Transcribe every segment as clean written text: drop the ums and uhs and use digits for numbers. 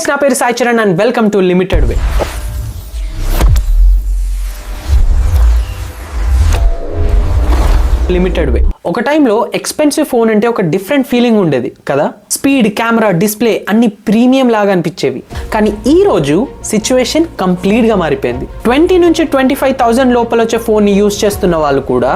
guys, నా పేరు Sai Charan and welcome to Limited Way. Limited way. ఒక టైంలో ఎక్స్పెన్సివ్ ఫోన్ అంటే ఒక డిఫరెంట్ ఫీలింగ్ ఉండేది కదా. స్పీడ్, కెమెరా, డిస్ప్లే అన్ని ప్రీమియం లాగా అనిపించేవి. కానీ ఈ రోజు సిచ్యువేషన్ కంప్లీట్ గా మారిపోయింది. 20 నుంచి 25,000 లోపల వచ్చే ఫోన్ ని యూజ్ చేస్తున్న వాళ్ళు కూడా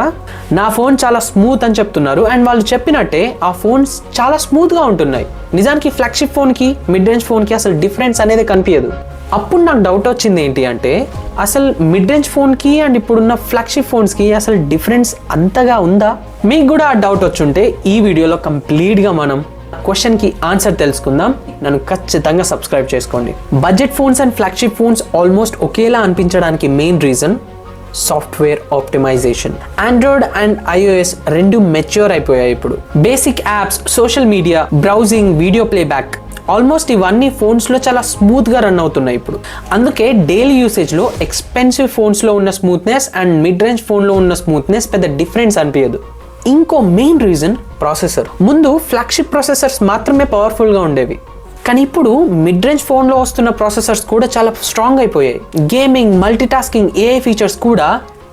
నా ఫోన్ చాలా స్మూత్ అని చెప్తున్నారు. అండ్ వాళ్ళు చెప్పినట్టే ఆ ఫోన్స్ చాలా స్మూత్ గా ఉంటున్నాయి. నిజానికి ఫ్లాగ్షిప్ ఫోన్ కి, మిడ్ రేంజ్ ఫోన్ కి అసలు డిఫరెన్స్ అనేది కనిపించదు. అప్పుడు నాకు డౌట్ వచ్చింది ఏంటి అంటే, అసలు మిడ్ రేంజ్ ఫోన్కి అండ్ ఇప్పుడున్న ఫ్లాగ్షిప్ ఫోన్స్కి అసలు డిఫరెన్స్ అంతగా ఉందా? మీకు కూడా ఆ డౌట్ వచ్చుంటే ఈ వీడియోలో కంప్లీట్గా మనం క్వశ్చన్కి ఆన్సర్ తెలుసుకుందాం. నన్ను ఖచ్చితంగా సబ్స్క్రైబ్ చేసుకోండి. Budget phones and flagship phones almost ఒకేలా అనిపించడానికి main reason software optimisation. Android and iOS రెండు మెచ్యూర్ అయిపోయాయి ఇప్పుడు. Basic apps, social media, browsing, video playback almost ఇవన్నీ ఫోన్స్లో చాలా స్మూత్గా రన్ అవుతున్నాయి ఇప్పుడు. అందుకే డైలీ యూసేజ్లో ఎక్స్పెన్సివ్ ఫోన్స్లో ఉన్న స్మూత్నెస్ అండ్ మిడ్ రేంజ్ ఫోన్లో ఉన్న స్మూత్నెస్ పెద్ద డిఫరెన్స్ అనిపించదు. ఇంకో మెయిన్ రీజన్ ప్రాసెసర్. ముందు ఫ్లాగ్షిప్ ప్రాసెసర్స్ మాత్రమే పవర్ఫుల్గా ఉండేవి, కానీ ఇప్పుడు మిడ్ రేంజ్ ఫోన్లో వస్తున్న ప్రాసెసర్స్ కూడా చాలా స్ట్రాంగ్ అయిపోయాయి. గేమింగ్, మల్టీటాస్కింగ్, AI ఫీచర్స్ కూడా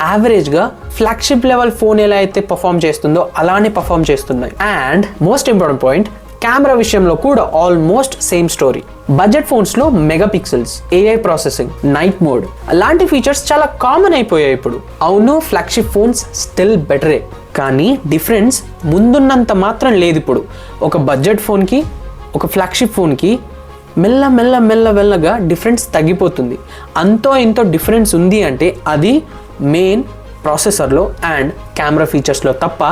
యావరేజ్గా ఫ్లాగ్షిప్ లెవెల్ ఫోన్ ఎలా అయితే పర్ఫామ్ చేస్తుందో అలానే పర్ఫామ్ చేస్తున్నాయి. And most important point, camera విషయంలో కూడా ఆల్మోస్ట్ సేమ్ స్టోరీ. బడ్జెట్ ఫోన్స్లో megapixels, AI processing, night mode అలాంటి ఫీచర్స్ చాలా కామన్ అయిపోయాయి ఇప్పుడు. అవును, ఫ్లాగ్షిప్ ఫోన్స్ స్టిల్ బెటరే, కానీ డిఫరెన్స్ ముందున్నంత మాత్రం లేదు ఇప్పుడు. ఒక బడ్జెట్ ఫోన్కి, ఒక ఫ్లాగ్షిప్ ఫోన్కి మెల్లగా డిఫరెన్స్ తగ్గిపోతుంది. అంతో ఇంతో డిఫరెన్స్ ఉంది అంటే అది మెయిన్ ప్రాసెసర్లో అండ్ కెమెరా ఫీచర్స్లో తప్ప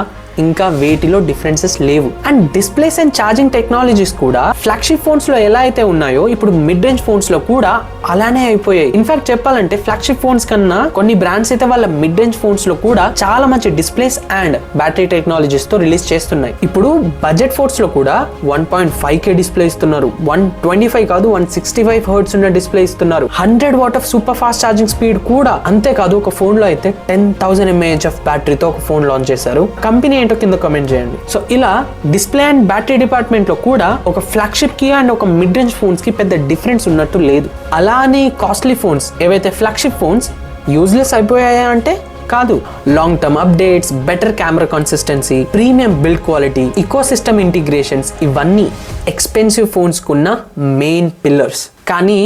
ఇంకా వేటిలో డిఫరెన్సెస్ లేవు. And displays and charging technologies కూడా ఫ్లాగ్షిప్ ఫోన్స్లో ఎలా అయితే ఉన్నాయో ఇప్పుడు మిడ్ రేంజ్ ఫోన్స్లో కూడా అలానే అయిపోయాయి. ఇన్ఫాక్ట్ చెప్పాలంటే ఫ్లాగ్షిప్ ఫోన్స్ కన్నా కొన్ని బ్రాండ్స్ అయితే వాళ్ళ మిడ్ రేంజ్ ఫోన్స్లో కూడా చాలా మంచి డిస్ప్లేస్ అండ్ బ్యాటరీ టెక్నాలజీస్తో రిలీజ్ చేస్తున్నాయి. ఇప్పుడు బడ్జెట్ ఫోన్స్లో కూడా 1.5K డిస్ప్లే ఇస్తున్నారు. 125 కాదు, 165 హెర్ట్జ్ ఉన్న డిస్ప్లే ఇస్తున్నారు. 100 what of super fast charging speed కూడా. అంతేకాదు, ఒక ఫోన్లో అయితే 10,000 mAh ఆఫ్ బ్యాటరీతో ఒక ఫోన్ లాంచ్ చేశారు. కంపెనీ కింద కామెంట్ చేయండి. సో ఇలా డిస్ప్లే అండ్ బ్యాటరీ డిపార్ట్మెంట్ లో కూడా ఒక ఫ్లాగ్షిప్ కి అండ్ ఒక మిడ్ రేంజ్ ఫోన్స్ కి పెద్ద డిఫరెన్స్ ఉన్నట్టు లేదు. అలా అని కాస్ట్లీ ఫోన్స్ ఏవైతే ఫ్లాగ్షిప్ ఫోన్స్ యూజ్లెస్ అయిపోయాయా అంటే కాదు. Long term updates, better camera consistency, premium build quality, ecosystem integrations ఇవన్నీ ఎక్స్పెన్సివ్ ఫోన్స్ కున్న మెయిన్ పిల్లర్స్. కానీ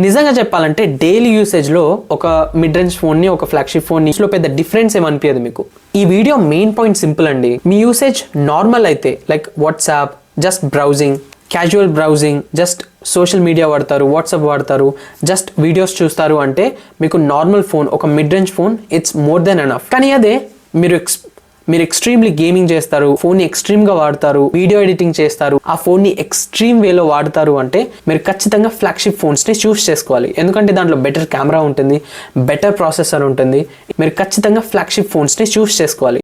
నిజంగా చెప్పాలంటే డైలీ యూసేజ్లో ఒక మిడ్ రేంజ్ ఫోన్ని, ఒక ఫ్లాగ్షిప్ ఫోన్ని పెద్ద డిఫరెన్స్ ఏమనిపించదు మీకు. ఈ వీడియో మెయిన్ పాయింట్ సింపుల్ అండి. మీ యూసేజ్ నార్మల్ అయితే like WhatsApp, just browsing, casual browsing, just social media వాడతారు, వాట్సాప్ వాడతారు, జస్ట్ వీడియోస్ చూస్తారు అంటే మీకు నార్మల్ ఫోన్, ఒక mid range phone it's more than enough. కానీ అదే మీరు ఎక్స్ట్రీమ్లీ గేమింగ్ చేస్తారు, ఫోన్ని ఎక్స్ట్రీమ్గా వాడతారు, వీడియో ఎడిటింగ్ చేస్తారు, ఆ ఫోన్ని ఎక్స్ట్రీమ్ వేలో వాడతారు అంటే మీరు ఖచ్చితంగా ఫ్లాగ్షిప్ ఫోన్స్ని చూస్ చేసుకోవాలి. ఎందుకంటే దాంట్లో బెటర్ కెమెరా ఉంటుంది, బెటర్ ప్రాసెసర్ ఉంటుంది. మీరు ఖచ్చితంగా ఫ్లాగ్షిప్ ఫోన్స్ని చూస్ చేసుకోవాలి.